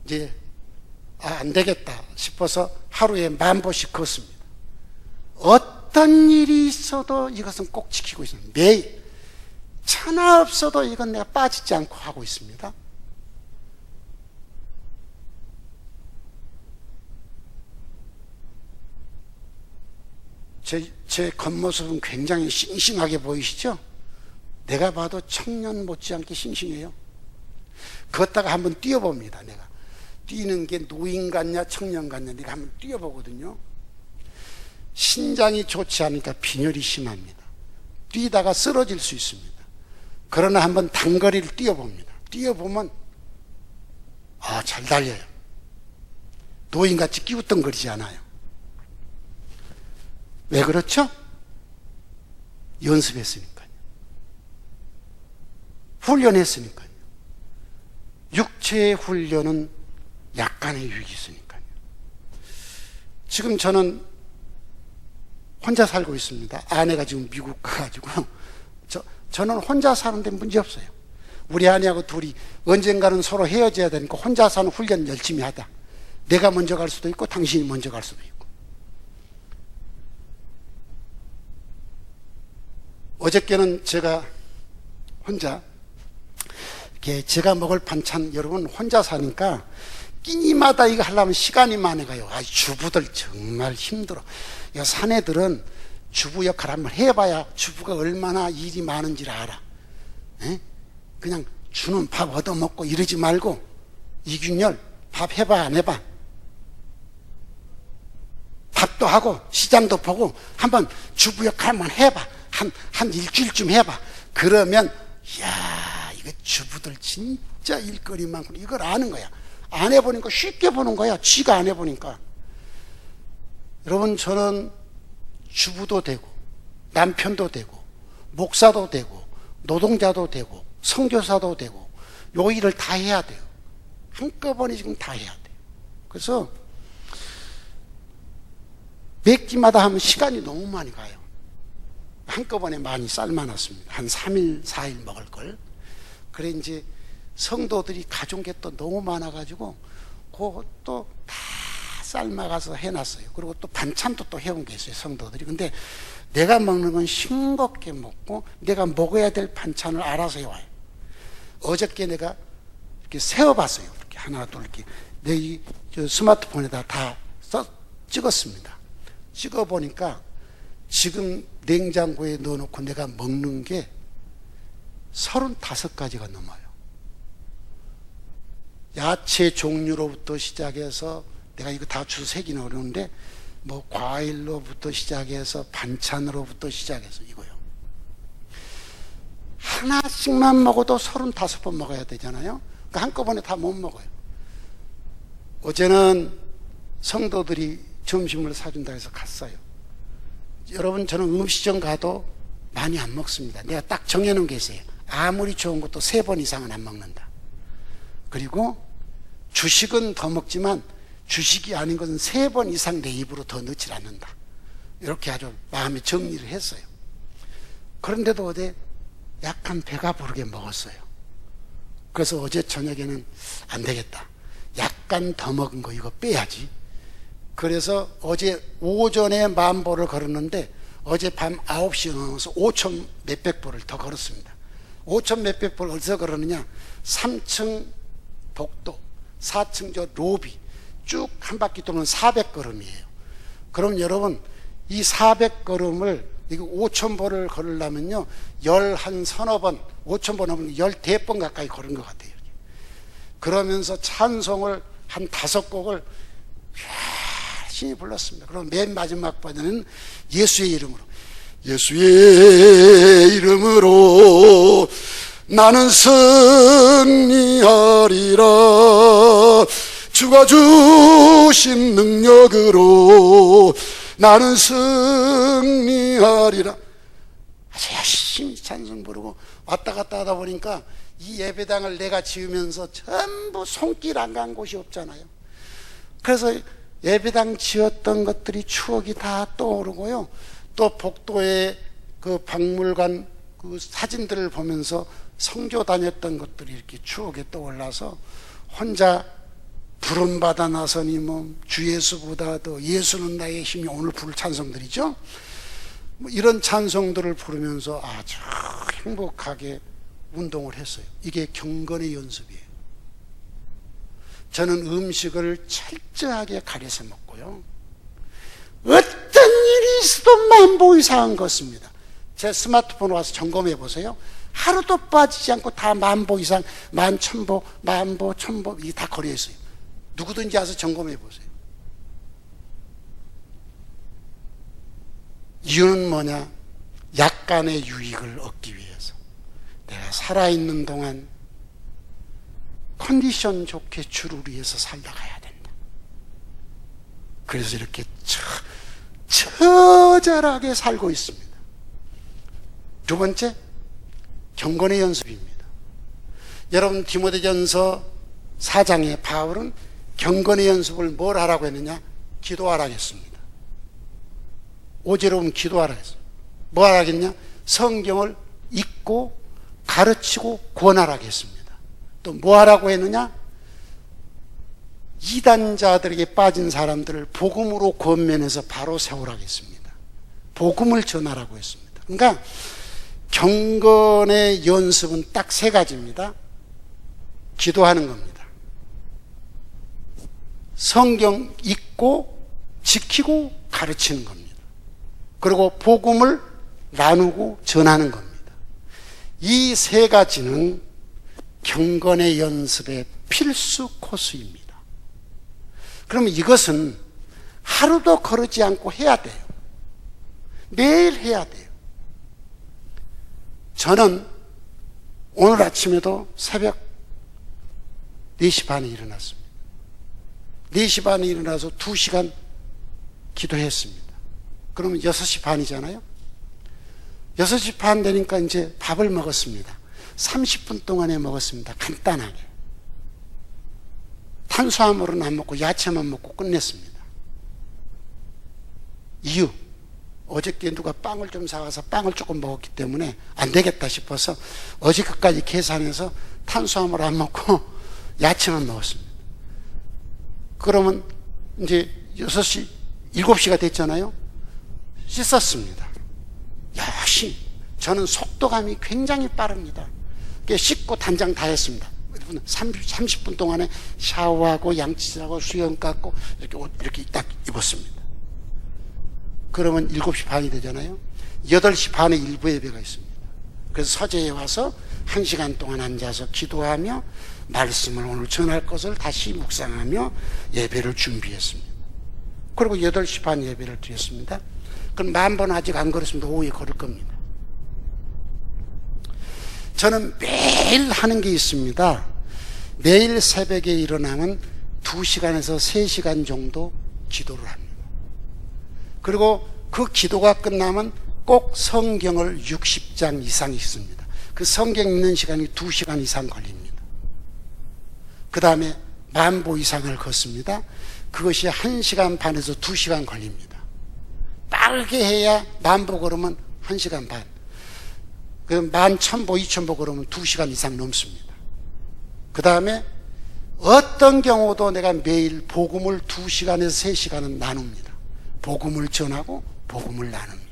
이제 안 되겠다 싶어서 하루에 10,000보씩 걷습니다. 어떤 일이 있어도 이것은 꼭 지키고 있습니다. 매일 천하 없어도 이건 내가 빠지지 않고 하고 있습니다. 제 겉모습은 굉장히 싱싱하게 보이시죠? 내가 봐도 청년 못지않게 싱싱해요. 걷다가 한번 뛰어봅니다. 내가 뛰는 게 노인 같냐 청년 같냐 내가 한번 뛰어보거든요. 신장이 좋지 않으니까 빈혈이 심합니다. 뛰다가 쓰러질 수 있습니다. 그러나 한번 단거리를 뛰어봅니다. 뛰어보면 잘 달려요. 노인같이 끼우뚱거리지 않아요. 왜 그렇죠? 연습했으니까요. 훈련했으니까요. 육체의 훈련은 약간의 유익이 있으니까요. 지금 저는 혼자 살고 있습니다. 아내가 지금 미국 가가지고 저는 혼자 사는데 문제 없어요. 우리 아내하고 둘이 언젠가는 서로 헤어져야 되니까 혼자 사는 훈련 열심히 하다. 내가 먼저 갈 수도 있고 당신이 먼저 갈 수도 있고. 어저께는 제가 혼자 이렇게 제가 먹을 반찬, 여러분 혼자 사니까 끼니마다 이거 하려면 시간이 많이 가요. 아, 주부들 정말 힘들어. 야, 사내들은 주부 역할 한번 해봐야 주부가 얼마나 일이 많은지를 알아. 에? 그냥 주는 밥 얻어먹고 이러지 말고, 이균열 밥 해봐 안 해봐? 밥도 하고 시장도 보고 한번 주부 역할 한번 해봐. 한 일주일쯤 해봐. 그러면 이야, 이거 주부들 진짜 일거리 많고 이걸 아는 거야. 안 해보니까 쉽게 보는 거야. 쥐가 안 해보니까. 여러분, 저는 주부도 되고 남편도 되고 목사도 되고 노동자도 되고 선교사도 되고 요 일을 다 해야 돼요. 한꺼번에 지금 다 해야 돼요. 그래서 몇 끼마다 하면 시간이 너무 많이 가요. 한꺼번에 많이 삶아놨습니다. 한 3일 4일 먹을 걸. 그래 이제 성도들이 가져온 게 또 너무 많아가지고 그것도 다 삶아가서 해놨어요. 그리고 또 반찬도 또 해온 게 있어요, 성도들이. 근데 내가 먹는 건 싱겁게 먹고 내가 먹어야 될 반찬을 알아서 해와요. 어저께 내가 이렇게 세어봤어요. 이렇게 하나 둘 이렇게 내 스마트폰에다 다 찍었습니다. 찍어보니까 지금 냉장고에 넣어놓고 내가 먹는 게 35가지가 넘어요. 야채 종류로부터 시작해서 내가 이거 다 주색이나 어려운데 뭐 과일로부터 시작해서 반찬으로부터 시작해서 이거요. 하나씩만 먹어도 35번 먹어야 되잖아요. 그러니까 한꺼번에 다 못 먹어요. 어제는 성도들이 점심을 사준다 해서 갔어요. 여러분, 저는 음식점 가도 많이 안 먹습니다. 내가 딱 정해놓은 게 있어요. 아무리 좋은 것도 3번 이상은 안 먹는다. 그리고 주식은 더 먹지만 주식이 아닌 것은 3번 이상 내 입으로 더 넣지 않는다. 이렇게 아주 마음에 정리를 했어요. 그런데도 어제 약간 배가 부르게 먹었어요. 그래서 어제 저녁에는 안 되겠다. 약간 더 먹은 거 이거 빼야지. 그래서 어제 오전에 10,000보를 걸었는데 어제 밤 9시에 넘어서 5,000 몇백 보를 더 걸었습니다. 5,000 몇백 보를 어디서 걸었느냐? 3층 복도, 4층 저 로비 쭉 한 바퀴 돌면 400걸음이에요. 그럼 여러분, 이 400걸음을 이거 5,000보를 걸으려면요 11서너 번, 5,000보 넘으면 14번 가까이 걸은 것 같아요. 그러면서 찬송을 한 5곡을 열심히 불렀습니다. 그럼 맨 마지막 버전은 예수의 이름으로, 예수의 이름으로 나는 승리하리라. 주가 주신 능력으로 나는 승리하리라. 아주 열심히 찬송 부르고 왔다 갔다 하다 보니까 이 예배당을 내가 지으면서 전부 손길 안 간 곳이 없잖아요. 그래서 예배당 지었던 것들이 추억이 다 떠오르고요. 또 복도에 그 박물관 그 사진들을 보면서 성교 다녔던 것들이 이렇게 추억에 떠올라서 혼자 부름받아 나서니 뭐 주 예수보다 더 예수는 나의 힘이, 오늘 부를 찬송들이죠. 뭐 이런 찬송들을 부르면서 아주 행복하게 운동을 했어요. 이게 경건의 연습이에요. 저는 음식을 철저하게 가려서 먹고요. 어떤 일이 있어도 10,000보 이상 걷습니다. 제 스마트폰 와서 점검해 보세요. 하루도 빠지지 않고 다 10,000보 이상, 11,000보, 10,000보, 1,000보 이게 다 걸려 있어요. 누구든지 와서 점검해 보세요. 이유는 뭐냐? 약간의 유익을 얻기 위해서. 내가 살아있는 동안 컨디션 좋게 주를 위해서 살다 가야 된다. 그래서 이렇게 처절하게 살고 있습니다. 두 번째, 경건의 연습입니다. 여러분, 디모데전서 4장에 바울은 경건의 연습을 뭘 하라고 했느냐? 기도하라고 했습니다. 오제로 보면 기도하라고 했어요. 뭐 하라고 했냐? 성경을 읽고 가르치고 권하라고 했습니다. 또 뭐 하라고 했느냐? 이단자들에게 빠진 사람들을 복음으로 권면해서 바로 세우라고 했습니다. 복음을 전하라고 했습니다. 그러니까 경건의 연습은 딱 세 가지입니다. 기도하는 겁니다. 성경 읽고 지키고 가르치는 겁니다. 그리고 복음을 나누고 전하는 겁니다. 이 세 가지는 경건의 연습의 필수 코스입니다. 그러면 이것은 하루도 거르지 않고 해야 돼요. 매일 해야 돼요. 저는 오늘 아침에도 새벽 4시 반에 일어났습니다. 4시 반에 일어나서 2시간 기도했습니다. 그러면 6시 반이잖아요. 6시 반 되니까 이제 밥을 먹었습니다. 30분 동안에 먹었습니다. 간단하게. 탄수화물은 안 먹고 야채만 먹고 끝냈습니다. 이유, 어저께 누가 빵을 좀 사와서 빵을 조금 먹었기 때문에 안 되겠다 싶어서 어저께까지 계산해서 탄수화물 안 먹고 야채만 먹었습니다. 그러면 이제 6시, 7시가 됐잖아요. 씻었습니다. 역시 저는 속도감이 굉장히 빠릅니다. 씻고 단장 다 했습니다. 30분 동안에 샤워하고 양치질하고 수영 깎고 이렇게 옷 이렇게 딱 입었습니다. 그러면 7시 반이 되잖아요. 8시 반에 일부 예배가 있습니다. 그래서 서재에 와서 1시간 동안 앉아서 기도하며 말씀을 오늘 전할 것을 다시 묵상하며 예배를 준비했습니다. 그리고 8시 반 예배를 드렸습니다. 그럼 10,000번 아직 안 걸었습니다. 오후에 걸을 겁니다. 저는 매일 하는 게 있습니다. 매일 새벽에 일어나면 2시간에서 3시간 정도 기도를 합니다. 그리고 그 기도가 끝나면 꼭 성경을 60장 이상 읽습니다. 그 성경 읽는 시간이 2시간 이상 걸립니다. 그 다음에 만보 이상을 걷습니다. 그것이 1시간 반에서 2시간 걸립니다. 빠르게 해야 만보 걸으면 1시간 반. 그 11,000보, 2,000보 걸으면 2시간 이상 넘습니다. 그 다음에 어떤 경우도 내가 매일 복음을 2시간에서 3시간은 나눕니다. 복음을 전하고 복음을 나눕니다.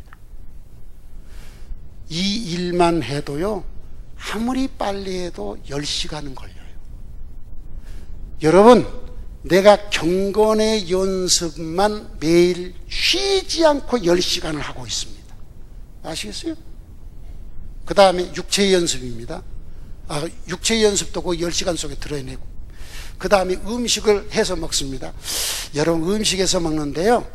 이 일만 해도요, 아무리 빨리 해도 10시간은 걸려요. 여러분, 내가 경건의 연습만 매일 쉬지 않고 10시간을 하고 있습니다. 아시겠어요? 그 다음에 육체의 연습입니다. 육체의 연습도 그 10시간 속에 들어내고, 그 다음에 음식을 해서 먹습니다. 여러분, 음식에서 먹는데요,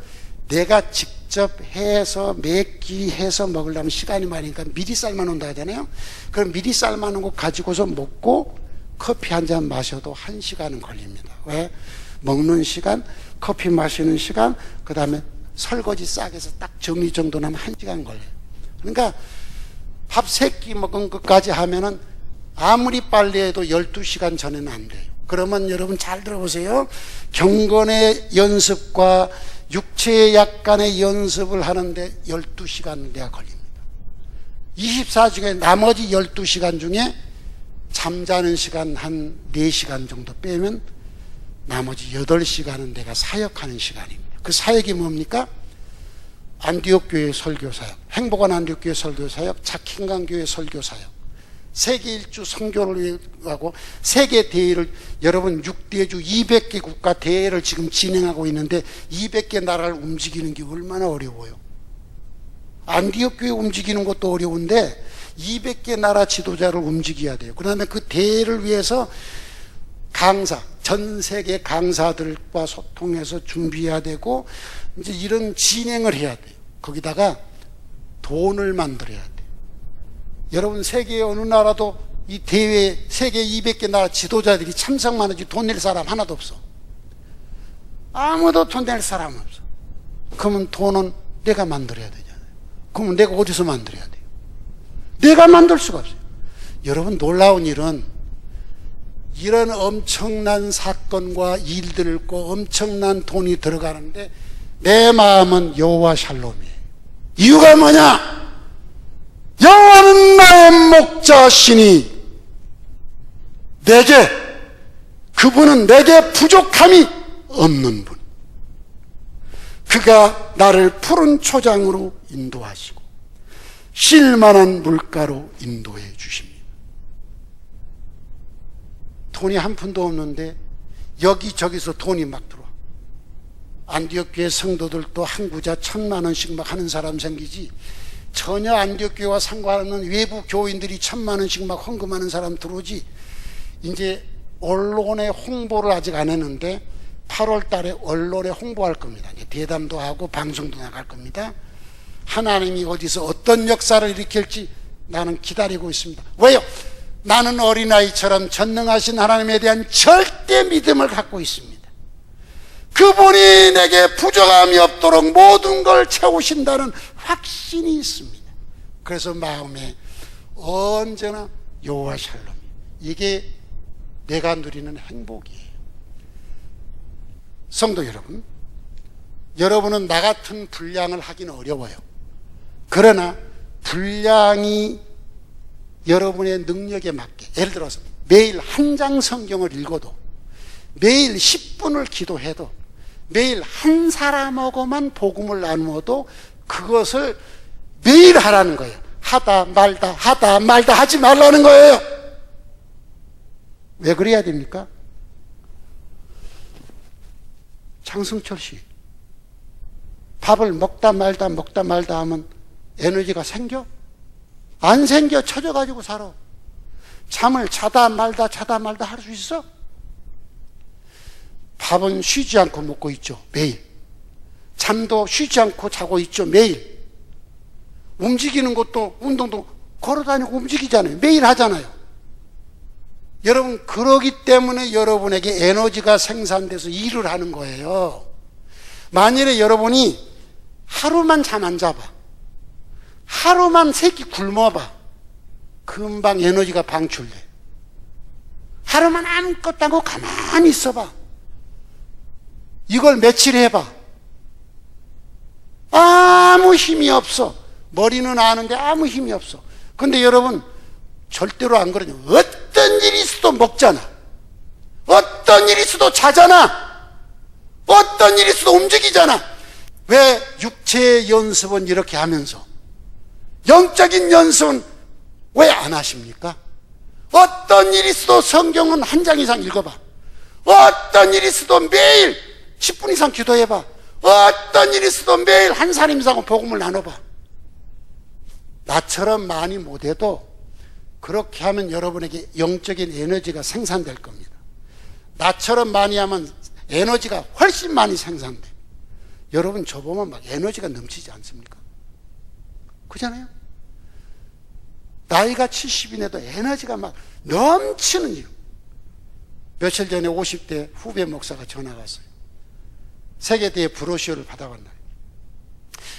내가 직접 해서 맵기 해서 먹으려면 시간이 많으니까 미리 삶아 놓는다 하잖아요. 그럼 미리 삶아 놓은 거 가지고서 먹고 커피 한 잔 마셔도 1시간은 걸립니다. 왜? 먹는 시간, 커피 마시는 시간, 그 다음에 설거지 싹 해서 딱 정리정돈하면 1시간 걸려요. 그러니까 밥 3끼 먹은 것까지 하면은 아무리 빨리 해도 12시간 전에는 안 돼요. 그러면 여러분 잘 들어보세요. 경건의 연습과 육체의 약간의 연습을 하는데 12시간 내가 걸립니다. 24 중에 나머지 12시간 중에 잠자는 시간 한 4시간 정도 빼면 나머지 8시간은 내가 사역하는 시간입니다. 그 사역이 뭡니까? 안디옥 교회 설교사역, 행복한 안디옥 교회 설교사역, 작힌강 교회 설교사역, 세계 일주 선교를 하고 세계 대회를, 여러분 6대주 200개 국가 대회를 지금 진행하고 있는데 200개 나라를 움직이는 게 얼마나 어려워요. 안디옥 교회 움직이는 것도 어려운데 200개 나라 지도자를 움직여야 돼요. 그다음에 그 대회를 위해서 강사, 전 세계 강사들과 소통해서 준비해야 되고, 이제 이런 진행을 해야 돼요. 거기다가 돈을 만들어야 돼요. 여러분, 세계 어느 나라도 이 대회, 세계 200개 나라 지도자들이 참석만 하지 돈 낼 사람 하나도 없어. 아무도 돈 낼 사람 없어. 그러면 돈은 내가 만들어야 되잖아요. 그러면 내가 어디서 만들어야 돼요? 내가 만들 수가 없어요. 여러분, 놀라운 일은 이런 엄청난 사건과 일들을 고 엄청난 돈이 들어가는데 내 마음은 여호와 샬롬이에요. 이유가 뭐냐? 여호와는 나의 목자시니 그분은 내게 부족함이 없는 분. 그가 나를 푸른 초장으로 인도하시고 쉴만한 물가로 인도해 주십니다. 돈이 한 푼도 없는데 여기저기서 돈이 막 들어와. 안디옥 교회 성도들도 한 구자 1,000만 원씩 막 하는 사람 생기지, 전혀 안디옥 교회와 상관없는 외부 교인들이 1,000만 원씩 막 헌금하는 사람 들어오지. 이제 언론에 홍보를 아직 안 했는데 8월 달에 언론에 홍보할 겁니다. 이제 대담도 하고 방송도 나갈 겁니다. 하나님이 어디서 어떤 역사를 일으킬지 나는 기다리고 있습니다. 왜요? 나는 어린아이처럼 전능하신 하나님에 대한 절대 믿음을 갖고 있습니다. 그분이 내게 부족함이 없도록 모든 걸 채우신다는 확신이 있습니다. 그래서 마음에 언제나 여호와 샬롬, 이게 내가 누리는 행복이에요. 성도 여러분, 여러분은 나 같은 분량을 하기는 어려워요. 그러나 분량이 여러분의 능력에 맞게, 예를 들어서 매일 한 장 성경을 읽어도, 매일 10분을 기도해도, 매일 한 사람하고만 복음을 나누어도 그것을 매일 하라는 거예요. 하다 말다 하다 말다 하지 말라는 거예요. 왜 그래야 됩니까? 장승철 씨, 밥을 먹다 말다 하면 에너지가 생겨? 안 생겨. 처져가지고 살아. 잠을 자다 말다 할 수 있어? 밥은 쉬지 않고 먹고 있죠, 매일. 잠도 쉬지 않고 자고 있죠, 매일. 움직이는 것도, 운동도 걸어다니고 움직이잖아요. 매일 하잖아요. 여러분, 그러기 때문에 여러분에게 에너지가 생산돼서 일을 하는 거예요. 만일에 여러분이 하루만 잠 안 자봐, 하루만 새끼 굶어봐, 금방 에너지가 방출돼. 하루만 아무것도 안 하고 가만히 있어봐, 이걸 며칠 해봐, 아무 힘이 없어. 머리는 아는데 아무 힘이 없어. 근데 여러분, 절대로 안 그러냐. 어떤 일이 있어도 먹잖아, 어떤 일이 있어도 자잖아, 어떤 일이 있어도 움직이잖아. 왜 육체의 연습은 이렇게 하면서 영적인 연습은 왜 안 하십니까? 어떤 일이 있어도 성경은 한 장 이상 읽어봐. 어떤 일이 있어도 매일 10분 이상 기도해봐. 어떤 일이 있어도 매일 한 사람 이상은 복음을 나눠봐. 나처럼 많이 못해도 그렇게 하면 여러분에게 영적인 에너지가 생산될 겁니다. 나처럼 많이 하면 에너지가 훨씬 많이 생산돼. 여러분, 저 보면 막 에너지가 넘치지 않습니까? 그잖아요? 나이가 70인데도 에너지가 막 넘치는 이유. 며칠 전에 50대 후배 목사가 전화가 왔어요. 세계대회 브로셔를 받아왔나요?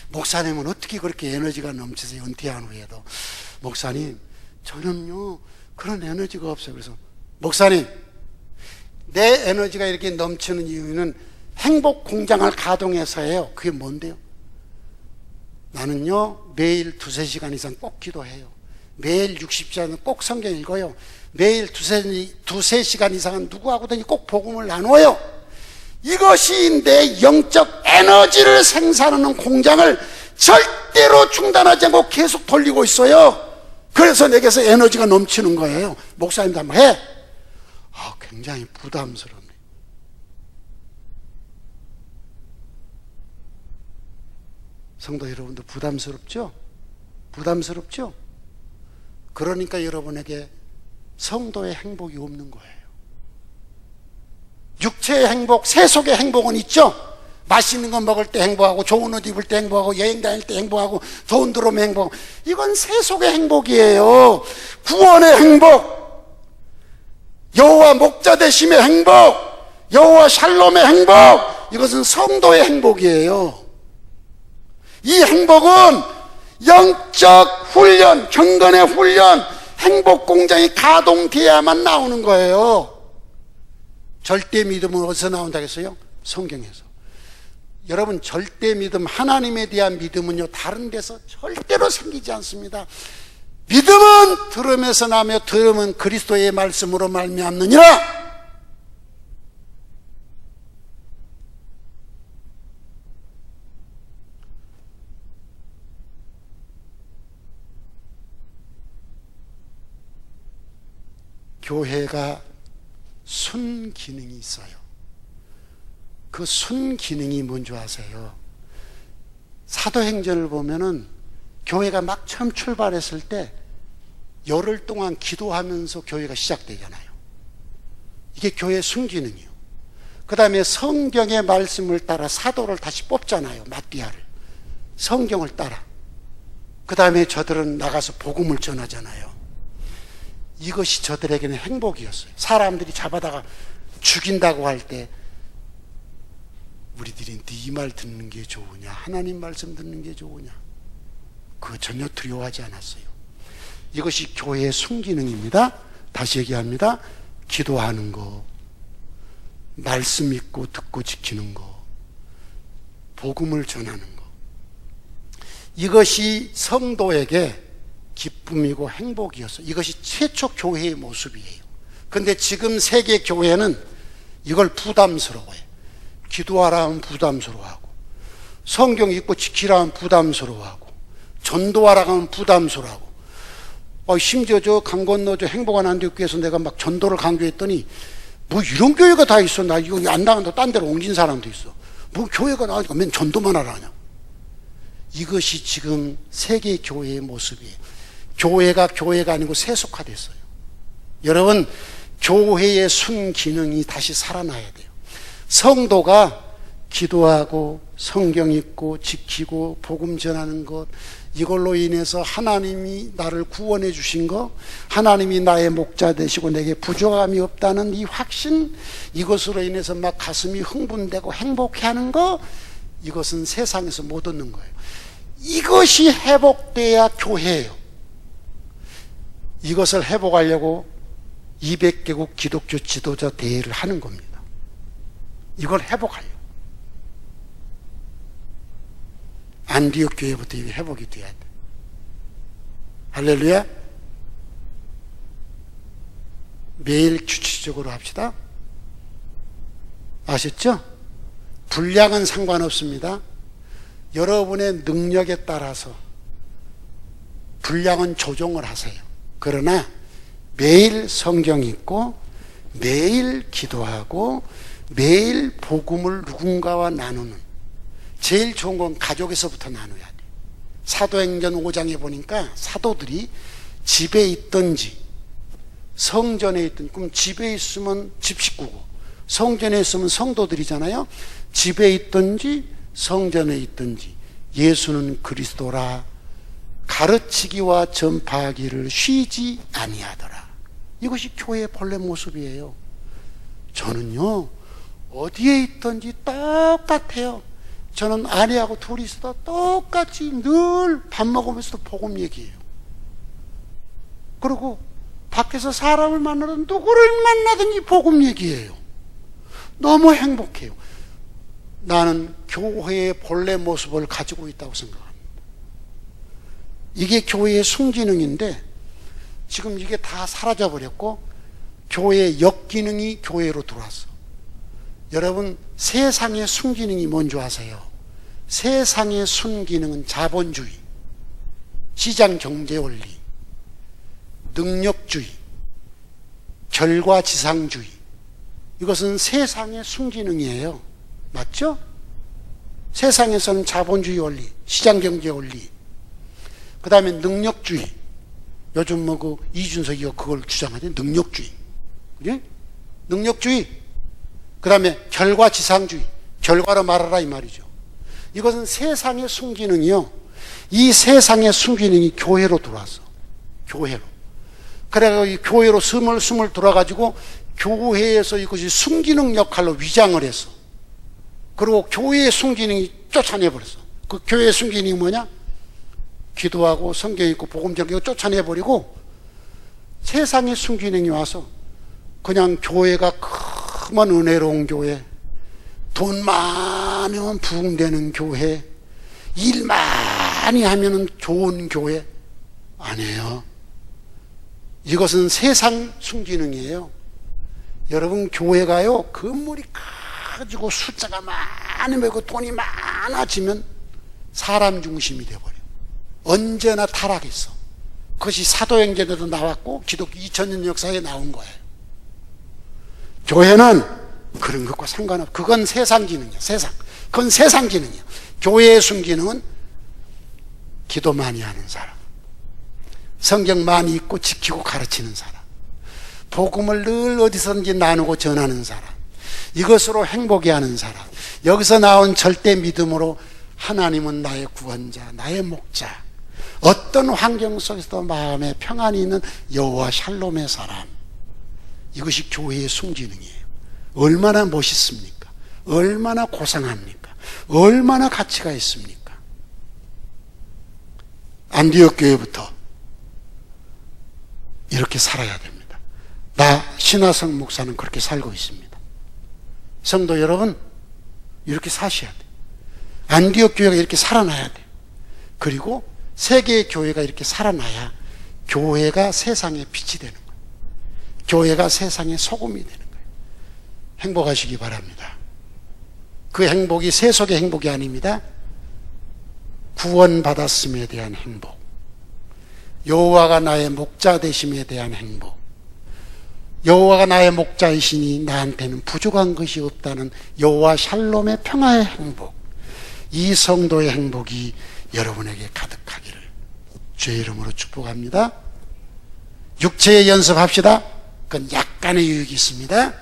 목사님은 어떻게 그렇게 에너지가 넘치세요? 은퇴한 후에도. 목사님, 저는요 그런 에너지가 없어요. 그래서 목사님, 내 에너지가 이렇게 넘치는 이유는 행복 공장을 가동해서예요. 그게 뭔데요? 나는요 매일 2-3시간 이상 꼭 기도해요. 매일 60시간은 꼭 성경 읽어요. 매일 2-3시간 이상은 누구하고든지 꼭 복음을 나눠요. 이것이 내 영적 에너지를 생산하는 공장을 절대로 중단하지 않고 계속 돌리고 있어요. 그래서 내게서 에너지가 넘치는 거예요. 목사님도 한번 해. 굉장히 부담스럽네. 성도 여러분도 부담스럽죠? 부담스럽죠? 그러니까 여러분에게 성도의 행복이 없는 거예요. 육체의 행복, 세속의 행복은 있죠. 맛있는 거 먹을 때 행복하고, 좋은 옷 입을 때 행복하고, 여행 다닐 때 행복하고, 돈 들어오면 행복하고. 이건 세속의 행복이에요. 구원의 행복, 여호와 목자 되심의 행복, 여호와 샬롬의 행복, 이것은 성도의 행복이에요. 이 행복은 영적 훈련, 경건의 훈련, 행복 공장이 가동돼야만 나오는 거예요. 절대 믿음은 어디서 나온다고 했어요? 성경에서. 여러분, 절대 믿음, 하나님에 대한 믿음은요 다른 데서 절대로 생기지 않습니다. 믿음은 들음에서 나며 들음은 그리스도의 말씀으로 말미암느니라. 교회가 순기능이 있어요. 그 순기능이 뭔지 아세요? 사도행전을 보면은 교회가 막 처음 출발했을 때 열흘 동안 기도하면서 교회가 시작되잖아요. 이게 교회의 순기능이에요. 그 다음에 성경의 말씀을 따라 사도를 다시 뽑잖아요. 마띠아를. 성경을 따라. 그 다음에 저들은 나가서 복음을 전하잖아요. 이것이 저들에게는 행복이었어요. 사람들이 잡아다가 죽인다고 할 때 우리들이 네 말 듣는 게 좋으냐, 하나님 말씀 듣는 게 좋으냐, 그거 전혀 두려워하지 않았어요. 이것이 교회의 순기능입니다. 다시 얘기합니다. 기도하는 거, 말씀 읽고 듣고 지키는 거, 복음을 전하는 거, 이것이 성도에게 기쁨이고 행복이었어요. 이것이 최초 교회의 모습이에요. 그런데 지금 세계 교회는 이걸 부담스러워해요. 기도하라 하면 부담스러워하고, 성경 읽고 지키라 하면 부담스러워하고, 전도하라 하면 부담스러워하고, 심지어 저 강 건너 저 행복한 안디옥교회에서 내가 막 전도를 강조했더니 뭐 이런 교회가 다 있어. 나 이거 안 나간다 딴 데로 옮긴 사람도 있어. 뭐 교회가 나가니까 맨 전도만 하라 하냐. 이것이 지금 세계 교회의 모습이에요. 교회가 아니고 세속화됐어요. 여러분, 교회의 순기능이 다시 살아나야 돼요. 성도가 기도하고 성경 읽고 지키고 복음 전하는 것, 이걸로 인해서 하나님이 나를 구원해 주신 것, 하나님이 나의 목자 되시고 내게 부족함이 없다는 이 확신, 이것으로 인해서 막 가슴이 흥분되고 행복해하는 것, 이것은 세상에서 못 얻는 거예요. 이것이 회복돼야 교회예요. 이것을 회복하려고 200개국 기독교 지도자 대회를 하는 겁니다. 이걸 회복하려고. 안디옥 교회부터 이게 회복이 돼야 돼. 할렐루야. 매일 규칙적으로 합시다. 아셨죠? 분량은 상관없습니다. 여러분의 능력에 따라서 분량은 조정을 하세요. 그러나 매일 성경 읽고 매일 기도하고 매일 복음을 누군가와 나누는, 제일 좋은 건 가족에서부터 나눠야 돼. 사도행전 5장에 보니까 사도들이 집에 있든지 성전에 있든지, 그럼 집에 있으면 집 식구고 성전에 있으면 성도들이잖아요. 집에 있든지 성전에 있든지 예수는 그리스도라 가르치기와 전파하기를 쉬지 아니하더라. 이것이 교회의 본래 모습이에요. 저는요, 어디에 있든지 똑같아요. 저는 아내하고 둘이 있어도 똑같이 늘 밥 먹으면서도 복음 얘기해요. 그리고 밖에서 사람을 만나든 누구를 만나든지 복음 얘기해요. 너무 행복해요. 나는 교회의 본래 모습을 가지고 있다고 생각합니다. 이게 교회의 순기능인데 지금 이게 다 사라져버렸고 교회의 역기능이 교회로 들어왔어. 여러분, 세상의 순기능이 뭔지 아세요? 세상의 순기능은 자본주의, 시장경제원리, 능력주의, 결과지상주의. 이것은 세상의 순기능이에요. 맞죠? 세상에서는 자본주의 원리, 시장경제원리, 그 다음에 능력주의. 요즘 뭐 그 이준석이가 그걸 주장하죠. 능력주의. 그래? 능력주의. 그 다음에 결과지상주의. 결과로 말하라 이 말이죠. 이것은 세상의 순기능이요. 이 세상의 순기능이 교회로 들어왔어. 교회로. 그래서 이 교회로 스물스물 들어가지고 교회에서 이것이 순기능 역할로 위장을 했어. 그리고 교회의 순기능이 쫓아내버렸어. 그 교회의 순기능이 뭐냐? 기도하고 성경 읽고 복음 전하고 쫓아내버리고 세상의 순기능이 와서 그냥 교회가 크면 은혜로운 교회, 돈 많으면 부흥되는 교회, 일 많이 하면 좋은 교회. 아니에요. 이것은 세상 순기능이에요. 여러분, 교회가요, 건물이 커지고 숫자가 많으면 돈이 많아지면 사람 중심이 되어버려. 언제나 타락했어. 그것이 사도행전에도 나왔고 기독교 2000년 역사에 나온 거예요. 교회는 그런 것과 상관없어. 그건 세상 기능이야. 세상. 그건 세상 기능이야. 교회의 순기능은 기도 많이 하는 사람, 성경 많이 읽고 지키고 가르치는 사람, 복음을 늘 어디서든지 나누고 전하는 사람, 이것으로 행복해 하는 사람, 여기서 나온 절대 믿음으로 하나님은 나의 구원자, 나의 목자, 어떤 환경 속에서도 마음에 평안이 있는 여호와 샬롬의 사람, 이것이 교회의 순기능이에요. 얼마나 멋있습니까? 얼마나 고상합니까? 얼마나 가치가 있습니까? 안디옥 교회부터 이렇게 살아야 됩니다. 나 신화성 목사는 그렇게 살고 있습니다. 성도 여러분, 이렇게 사셔야 돼요. 안디옥 교회가 이렇게 살아나야 돼요. 그리고 세계의 교회가 이렇게 살아나야 교회가 세상의 빛이 되는 거예요. 교회가 세상의 소금이 되는 거예요. 행복하시기 바랍니다. 그 행복이 세속의 행복이 아닙니다. 구원받았음에 대한 행복, 여호와가 나의 목자 되심에 대한 행복, 여호와가 나의 목자이시니 나한테는 부족한 것이 없다는 여호와 샬롬의 평화의 행복, 이 성도의 행복이 여러분에게 가득하기를 주의 이름으로 축복합니다. 육체의 연습합시다. 그건 약간의 유익이 있습니다.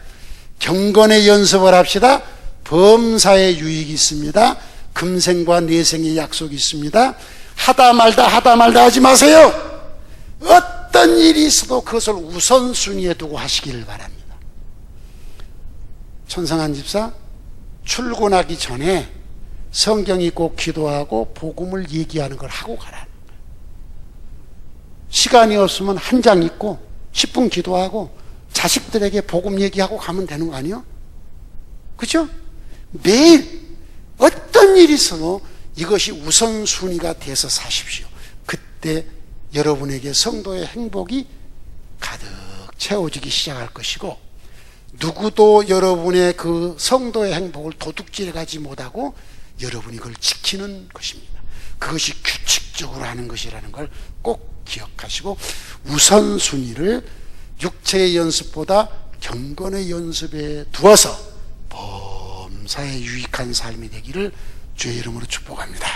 경건의 연습을 합시다. 범사의 유익이 있습니다. 금생과 내생의 약속이 있습니다. 하다 말다 하지 마세요. 어떤 일이 있어도 그것을 우선순위에 두고 하시기를 바랍니다. 천성한 집사, 출근하기 전에 성경 읽고 기도하고 복음을 얘기하는 걸 하고 가라는 거예요. 시간이 없으면 한 장 읽고 10분 기도하고 자식들에게 복음 얘기하고 가면 되는 거 아니에요? 그죠? 매일 어떤 일이 있어도 이것이 우선순위가 돼서 사십시오. 그때 여러분에게 성도의 행복이 가득 채워지기 시작할 것이고, 누구도 여러분의 그 성도의 행복을 도둑질해 가지 못하고 여러분이 그걸 지키는 것입니다. 그것이 규칙적으로 하는 것이라는 걸 꼭 기억하시고, 우선순위를 육체의 연습보다 경건의 연습에 두어서 범사에 유익한 삶이 되기를 주의 이름으로 축복합니다.